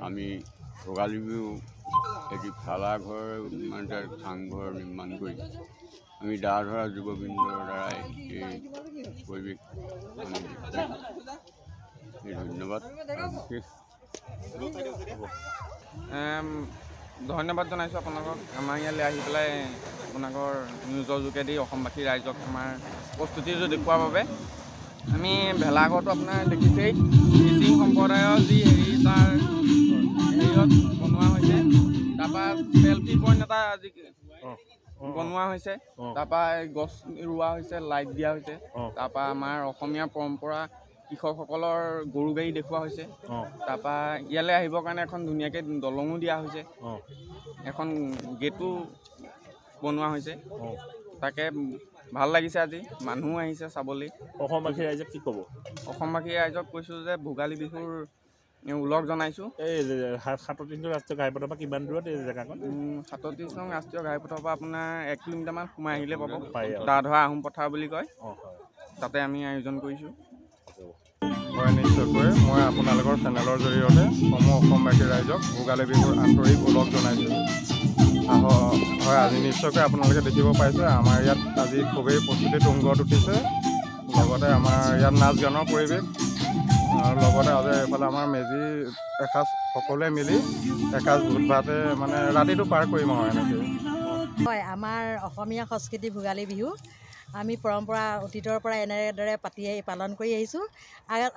আমি ভোগালী বিহু এটি ভেলাঘৰ মানে তাৰ চাংঘৰ নিৰ্মাণ কৰি আমি দা ধৰা যুৱবৃন্দৰ দ্বাৰাই এই পৰিৱেশ ধন্যবাদ। ধন্যবাদ জনাইছোঁ আপোনালোকক আমাৰ ইয়ালৈ আহি পেলাই আপোনালোকৰ নিউজৰ যোগেদি অসমবাসী ৰাইজক আমাৰ প্ৰস্তুতিটো দেখুওৱাৰ বাবে। আমি ভেলাঘৰটো আপোনাৰ দেখিছেই মিচিং সম্প্ৰদায়ৰ যি তাৰ হেৰিয়ত বনোৱা হৈছে, তাৰপৰা চেল্ফি পইণ্ট এটা আজি বনোৱা হৈছে, তাৰপৰা গছ ৰোৱা হৈছে, লাইট দিয়া হৈছে, তাৰপৰা আমাৰ অসমীয়া পৰম্পৰা কৃষকসকলৰ গৰু গাড়ী দেখুওৱা হৈছে, তাৰপৰা ইয়ালৈ আহিবৰ কাৰণে এখন ধুনীয়াকৈ দলঙো দিয়া হৈছে, এখন গেটো বনোৱা হৈছে। তাকে ভাল লাগিছে, আজি মানুহো আহিছে চাবলৈ। অসমবাসী ৰাইজক কি ক'ব? অসমবাসী ৰাইজক কৈছোঁ যে ভোগালী বিহুৰ ওলগ জনাইছোঁ। এই 37 নং ৰাষ্ট্ৰীয় ঘাইপথৰ পৰা কিমান দূৰত এই জেগাখন? 37 নং ৰাষ্ট্ৰীয় ঘাইপথৰ পৰা আপোনাৰ 1 কিলোমিটাৰমান সোমাই আহিলে পাব। দা ধৰা আহোম পথাৰ বুলি কয়, তাতে আমি আয়োজন কৰিছোঁ। হয়, নিশ্চয়কৈ মই আপোনালোকৰ চেনেলৰ জৰিয়তে সমূহ অসমবাসী ৰাইজক ভোগালী বিহুৰ আন্তৰিক ওলগ জনাইছোঁ। হয়, আজি নিশ্চয়কৈ আপোনালোকে দেখিব পাইছে আমাৰ ইয়াত আজি খুবেই প্ৰস্তুতি তুংগত উঠিছে। লগতে আমাৰ ইয়াত নাচ গানৰ পৰিৱেশ, লগতে আজি এইফালে আমাৰ মেজি এসাঁজ সকলোৱে মিলি এসাঁজ ভোজ ভাতে মানে ৰাতিটো পাৰ কৰিম আৰু এনেকৈ। হয়, আমাৰ অসমীয়া সংস্কৃতি ভোগালী বিহু আমি পৰম্পৰা অতীতৰ পৰা এনেদৰে পালন কৰি আহিছোঁ।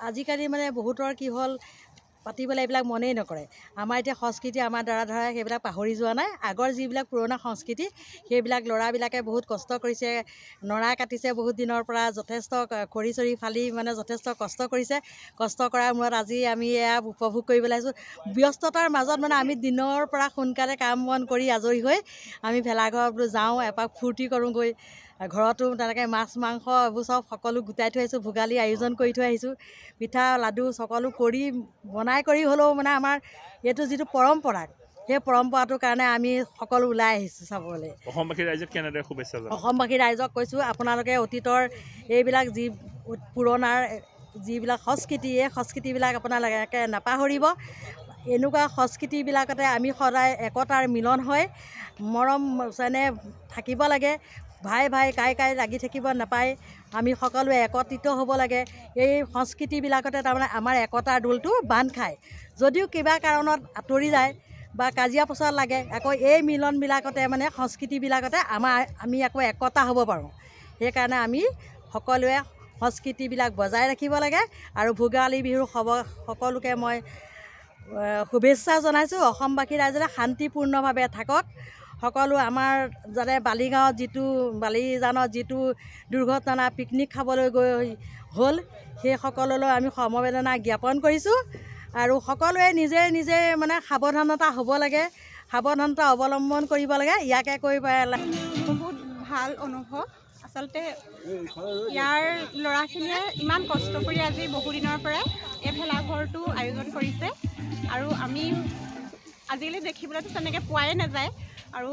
আজিকালি মানে বহুতৰ কি হ'ল, পাতিবলৈ এইবিলাক মনেই নকৰে। আমাৰ এতিয়া সংস্কৃতি আমাৰ দ্বাৰা ধৰা সেইবিলাক পাহৰি যোৱা নাই। আগৰ যিবিলাক পুৰণা সংস্কৃতি সেইবিলাক ল'ৰাবিলাকে বহুত কষ্ট কৰিছে, নৰা কাটিছে বহুত দিনৰ পৰা, যথেষ্ট খৰি চৰি ফালি মানে যথেষ্ট কষ্ট কৰিছে। কষ্ট কৰাৰ মূৰত আজি আমি এয়া উপভোগ কৰিবলৈ আহিছোঁ। ব্যস্ততাৰ মাজত মানে আমি দিনৰ পৰা সোনকালে কাম বন কৰি আজৰি হৈ আমি ভেলাঘৰত যাওঁ, এপাক ফূৰ্তি কৰোঁগৈ। ঘৰতো তেনেকৈ মাছ মাংস এইবোৰ চব সকলো গোটাই থৈ আহিছোঁ, ভোগালী আয়োজন কৰি থৈ আহিছোঁ। পিঠা লাডু সকলো বনাই কৰি হ'লেও মানে আমাৰ এইটো যিটো পৰম্পৰা, সেই পৰম্পৰাটোৰ কাৰণে আমি সকলো ওলাই আহিছোঁ চাবলৈ। অসমবাসী ৰাইজক কেনেদৰে শুভেচ্ছা জনাব? অসমবাসী ৰাইজক কৈছোঁ, আপোনালোকে অতীতৰ এইবিলাক যি পুৰণাৰ যিবিলাক সংস্কৃতি, এই সংস্কৃতিবিলাক আপোনালোকে নাপাহৰিব। এনেকুৱা সংস্কৃতিবিলাকতে আমি সদায় একতাৰ মিলন হয়, মৰম চেনেহ থাকিব লাগে। ভাই ভাই কাই কাই লাগি থাকিব নাপায়, আমি সকলোৱে একত্ৰিত হ'ব লাগে। এই সংস্কৃতিবিলাকতে তাৰমানে আমাৰ একতাৰ দোলটো বান্ধ খায়। যদিও কিবা কাৰণত আঁতৰি যায় বা কাজিয়া পচাৰ লাগে, আকৌ এই মিলনবিলাকতে মানে সংস্কৃতিবিলাকতে আমি আকৌ একতা হ'ব পাৰোঁ। সেইকাৰণে আমি সকলোৱে সংস্কৃতিবিলাক বজাই ৰাখিব লাগে। আৰু ভোগালী বিহুৰ সকলোকে মই শুভেচ্ছা জনাইছোঁ। অসমবাসী ৰাইজে শান্তিপূৰ্ণভাৱে থাকক। সকলো আমাৰ যাতে বালিজানত যিটো দুৰ্ঘটনা পিকনিক খাবলৈ গৈ হ'ল, সেই সকললৈ আমি সমবেদনা জ্ঞাপন কৰিছোঁ। আৰু সকলোৱে নিজে নিজে মানে সাৱধানতা হ'ব লাগে, সাৱধানতা অৱলম্বন কৰিব লাগে। ইয়াকে কৈ বহুত ভাল অনুভৱ। আচলতে ইয়াৰ ল'ৰাখিনিয়ে ইমান কষ্ট কৰি আজি বহুদিনৰ পৰাই এই ভেলাঘৰটো আয়োজন কৰিছে, আৰু আমি আজিকালি দেখিবলৈতো তেনেকৈ পোৱাই নাযায়। আৰু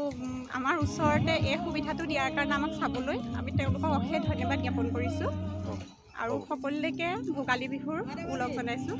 আমাৰ ওচৰতে এই সুবিধাটো দিয়াৰ কাৰণে আমাক চাবলৈ আমি তেওঁলোকক অশেষ ধন্যবাদ জ্ঞাপন কৰিছোঁ। আৰু সকলোকে ভোগালী বিহুৰ ওলগ জনাইছোঁ।